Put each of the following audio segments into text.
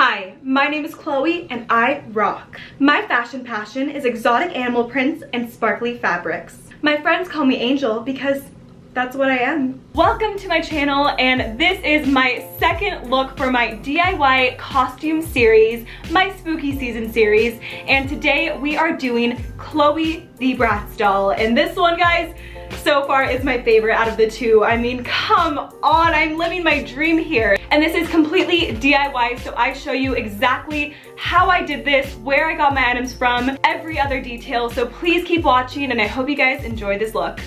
Hi, my name is Chloe and I rock. My fashion passion is exotic animal prints and sparkly fabrics. My friends call me Angel because that's what I am. Welcome to my channel, and this is my second look for my DIY costume series, my spooky season series, and today we are doing Cloe the Bratz doll. And this one, guys, so far is my favorite out of the two. I mean, come on, I'm living my dream here. And this is completely DIY, so I show you exactly how I did this, where I got my items from, every other detail. So please keep watching, and I hope you guys enjoy this look.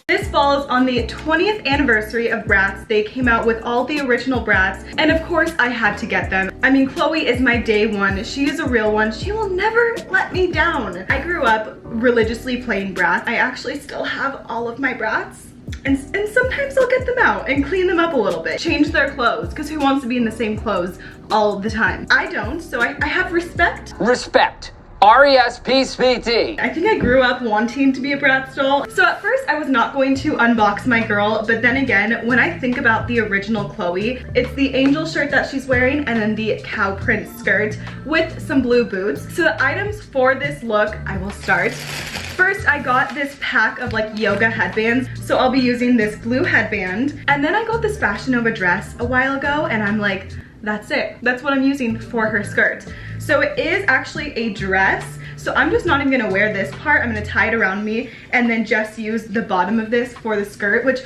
This falls on the 20th anniversary of Bratz. They came out with all the original Bratz, and of course I had to get them. I mean, Chloe is my day one. She is a real one. She will never let me down. I grew up religiously playing Bratz. I actually still have all of my Bratz. And sometimes I'll get them out and clean them up a little bit. Change their clothes, because who wants to be in the same clothes all the time? I don't, so I have respect. Respect. R-E-S-P-C-T. I think I grew up wanting to be a Bratz doll. So at first I was not going to unbox my girl, but then again, when I think about the original Chloe, it's the angel shirt that she's wearing and then the cow print skirt with some blue boots. So the items for this look, I will start. First, I got this pack of like yoga headbands. So I'll be using this blue headband. And then I got this Fashion Nova dress a while ago, and I'm like, that's it. That's what I'm using for her skirt. So it is actually a dress. So I'm just not even gonna wear this part. I'm gonna tie it around me and then just use the bottom of this for the skirt, which,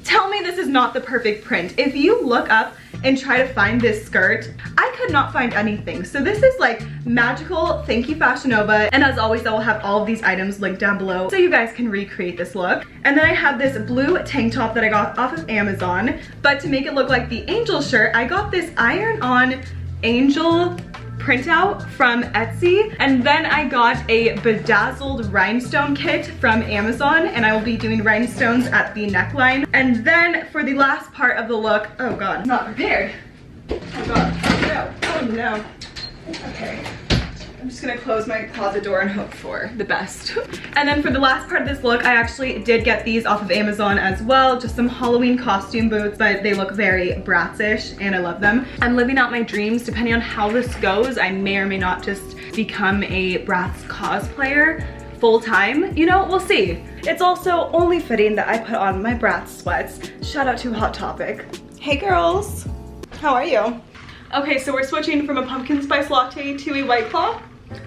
tell me this is not the perfect print. If you look up and try to find this skirt, I could not find anything. So this is like magical. Thank you, Fashion Nova. And as always, I will have all of these items linked down below so you guys can recreate this look. And then I have this blue tank top that I got off of Amazon. But to make it look like the angel shirt, I got this iron-on angel printout from Etsy, and then I got a bedazzled rhinestone kit from Amazon, and I will be doing rhinestones at the neckline. And then for the last part of the look, oh god, not prepared. Oh god, oh no, oh no. Okay, I'm just gonna close my closet door and hope for the best. And then for the last part of this look, I actually did get these off of Amazon as well, just some Halloween costume boots, but they look very Bratz-ish and I love them. I'm living out my dreams. Depending on how this goes, I may or may not just become a Bratz cosplayer full-time. You know, we'll see. It's also only fitting that I put on my Bratz sweats. Shout out to Hot Topic. Hey girls, how are you? Okay, so we're switching from a pumpkin spice latte to a White Claw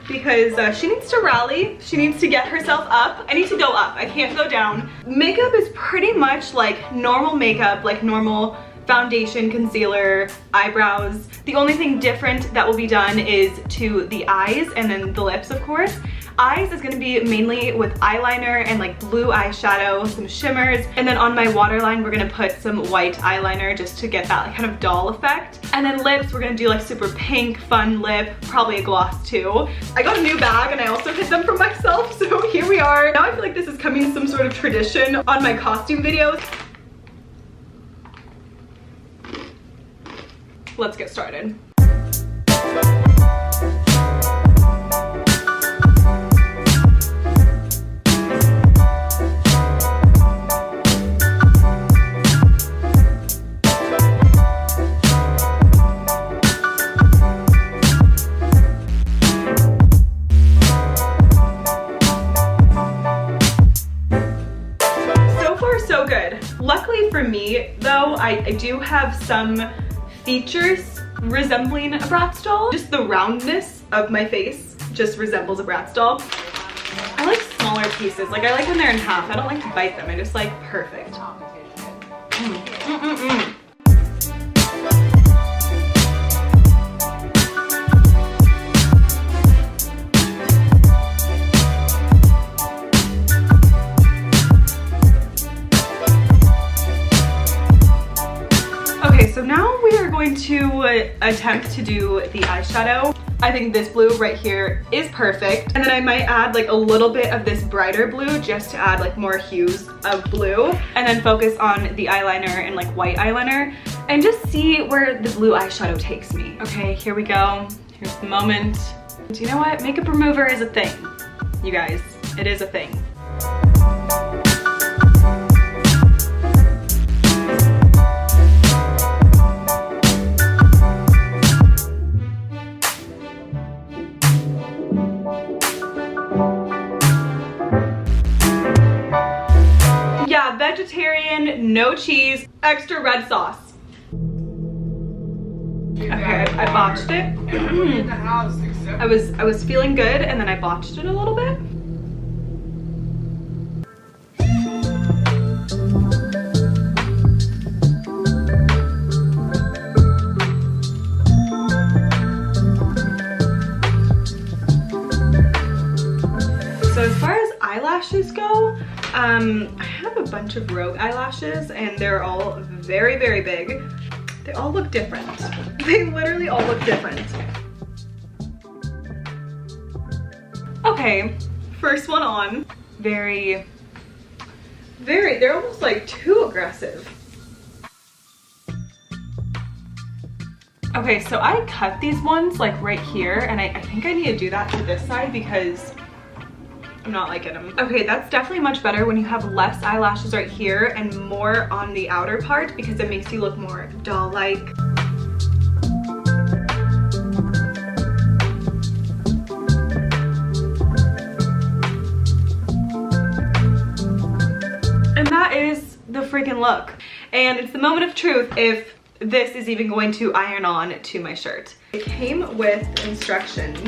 because she needs to rally. She needs to get herself up. I need to go up. I can't go down. Makeup is pretty much like normal makeup, like normal foundation, concealer, eyebrows. The only thing different that will be done is to the eyes and then the lips, of course. Eyes is gonna be mainly with eyeliner and like blue eyeshadow, some shimmers, and then on my waterline we're gonna put some white eyeliner just to get that like kind of doll effect. And then lips, we're gonna do like super pink, fun lip, probably a gloss too. I got a new bag and I also hid them from myself, so here we are. Now I feel like this is coming some sort of tradition on my costume videos. Let's get started. So good. Luckily for me though, I do have some features resembling a Bratz doll. Just the roundness of my face just resembles a Bratz doll. I like smaller pieces. Like I like when they're in half. I don't like to bite them. I just like perfect. Okay, so now we are going to attempt to do the eyeshadow. I think this blue right here is perfect. And then I might add like a little bit of this brighter blue just to add like more hues of blue. And then focus on the eyeliner and like white eyeliner and just see where the blue eyeshadow takes me. Okay, here we go. Here's the moment. Do you know what? Makeup remover is a thing. You guys, it is a thing. extra red sauce. Okay, I botched it. I was feeling good and then I botched it a little bit. So as far as eyelashes go, I have a bunch of Rogue eyelashes and they're all very, very big. They all look different. They literally all look different. Okay, first one on. They're almost like too aggressive. Okay, so I cut these ones like right here and I think I need to do that to this side because I'm not liking them. Okay, that's definitely much better when you have less eyelashes right here and more on the outer part because it makes you look more doll-like. And that is the freaking look. And it's the moment of truth if this is even going to iron on to my shirt. It came with instructions.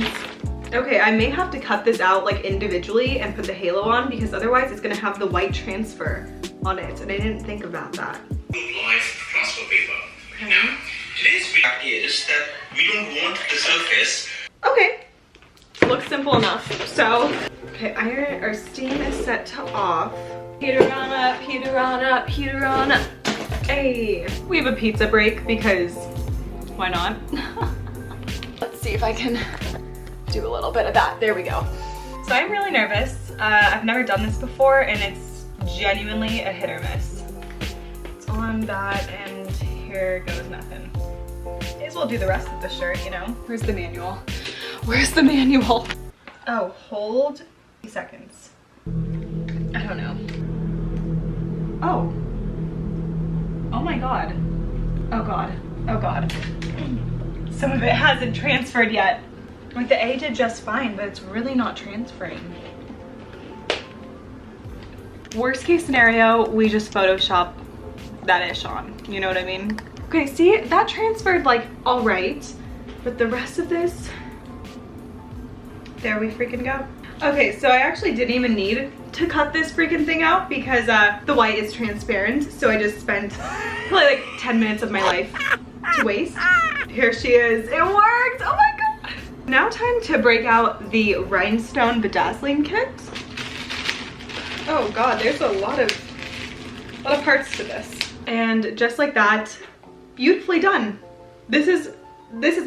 Okay, I may have to cut this out like individually and put the halo on because otherwise it's gonna have the white transfer on it and I didn't think about that. Live transfer paper. Okay. Now, today's fact is that we don't want the surface. Okay, looks simple enough. So, okay, iron or steam is set to off. Heater on up, heater on up, heater on up. Hey, we have a pizza break because why not? Let's see if I can do a little bit of that. There we go. So I'm really nervous. I've never done this before and it's genuinely a hit or miss. It's on that and here goes nothing. May as well do the rest of the shirt, you know? Where's the manual? Where's the manual? Oh, hold 30 seconds. I don't know. Oh. Oh my God. Oh God. Oh God. Some of it hasn't transferred yet. Like the A did just fine, but it's really not transferring. Worst case scenario, we just Photoshop that ish on. You know what I mean? Okay, see, that transferred like all right, but the rest of this, there we freaking go. Okay, so I actually didn't even need to cut this freaking thing out because the white is transparent. So I just spent probably like 10 minutes of my life to waste. Here she is. It worked. Oh my God. Now time to break out the rhinestone bedazzling kit. Oh God, there's a lot of parts to this. And just like that, beautifully done. This is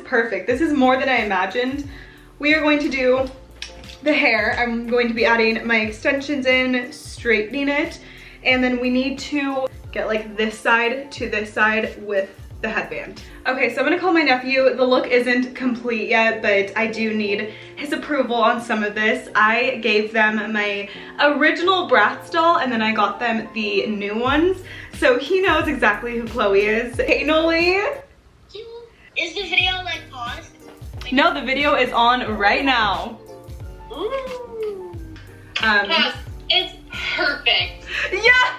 perfect. This is more than I imagined. We are going to do the hair. I'm going to be adding my extensions in, straightening it, and then we need to get like this side to this side with the headband. Okay, so I'm gonna call my nephew. The look isn't complete yet, but I do need his approval on some of this. I gave them my original Bratz doll and then I got them the new ones. So he knows exactly who Chloe is. Hey, Noli. Is the video like paused? No, the video is on right now. Ooh. It's perfect. Yes!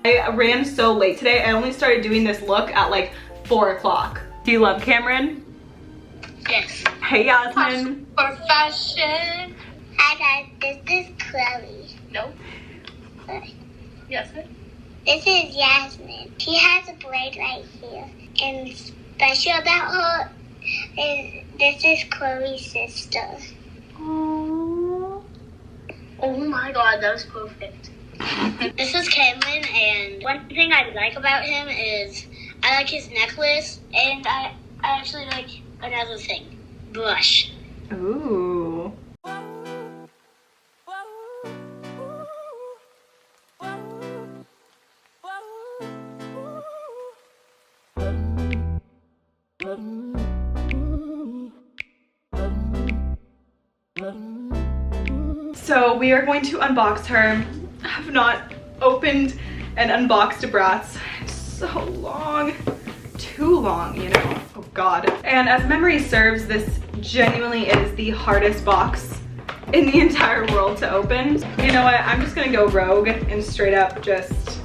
I ran so late today. I only started doing this look at like 4 o'clock. Do you love Cameron? Yes. Hey, Yasmin. For fashion. Hi guys, this is Chloe. Nope. Yes. This is Yasmin. She has a braid right here. And special about her is this is Chloe's sister. Aww. Oh my God, that was perfect. This is Cameron, and one thing I like about him is I like his necklace, and I actually like another thing, blush. Ooh. So we are going to unbox her. I have not opened and unboxed a Bratz in so long. Too long, you know. Oh God. And as memory serves, this genuinely is the hardest box in the entire world to open. You know what? I'm just gonna go rogue and straight up just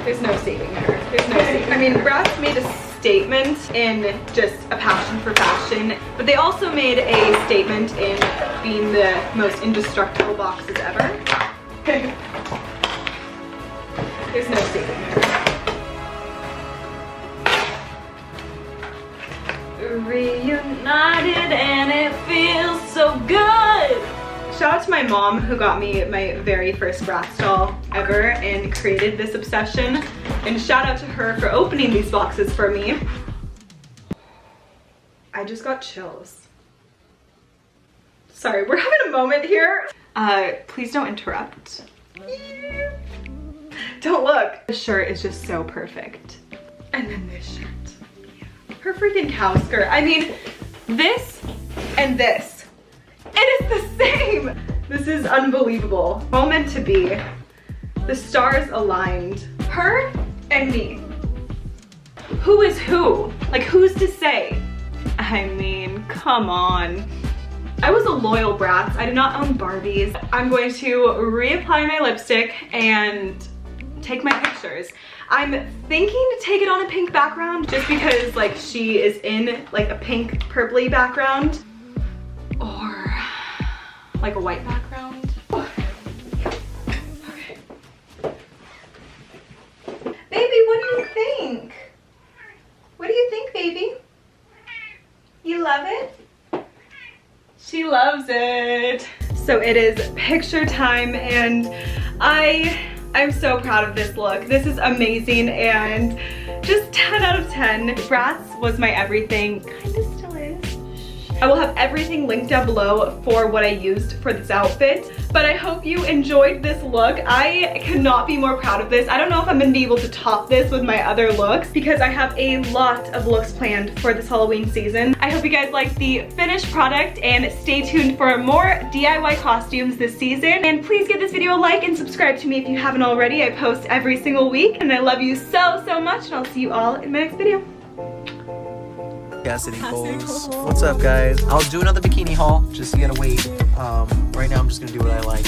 There's no saving her. There's no saving. I mean, Bratz made a statement in just a passion for fashion, but they also made a statement in being the most indestructible boxes ever. There's no saving her. Reunited and it feels so good. Shout out to my mom who got me my very first Bratz doll ever and created this obsession. And shout out to her for opening these boxes for me. I just got chills. Sorry, we're having a moment here. Please don't interrupt. Don't look. This shirt is just so perfect. And then this shirt. Her freaking cow skirt. I mean, this and this. It is the same. This is unbelievable. All meant to be. The stars aligned. Her and me. Who is who? Like, who's to say? I mean, come on. I was a loyal Bratz. I did not own Barbies. I'm going to reapply my lipstick and take my pictures. I'm thinking to take it on a pink background just because like she is in like a pink purpley background or like a white background. Okay. Baby, what do you think? What do you think, baby? You love it? She loves it. So it is picture time and I'm so proud of this look. This is amazing and just 10 out of 10. Bratz was my everything, kind of still is. I will have everything linked down below for what I used for this outfit, but I hope you enjoyed this look. I cannot be more proud of this. I don't know if I'm gonna be able to top this with my other looks because I have a lot of looks planned for this Halloween season. I hope you guys like the finished product and stay tuned for more DIY costumes this season. And please give this video a like and subscribe to me if you haven't already. I post every single week and I love you so, so much and I'll see you all in my next video. Cassidy Holes. What's up, guys? I'll do another bikini haul, just you gotta wait. Right now I'm just gonna do what I like.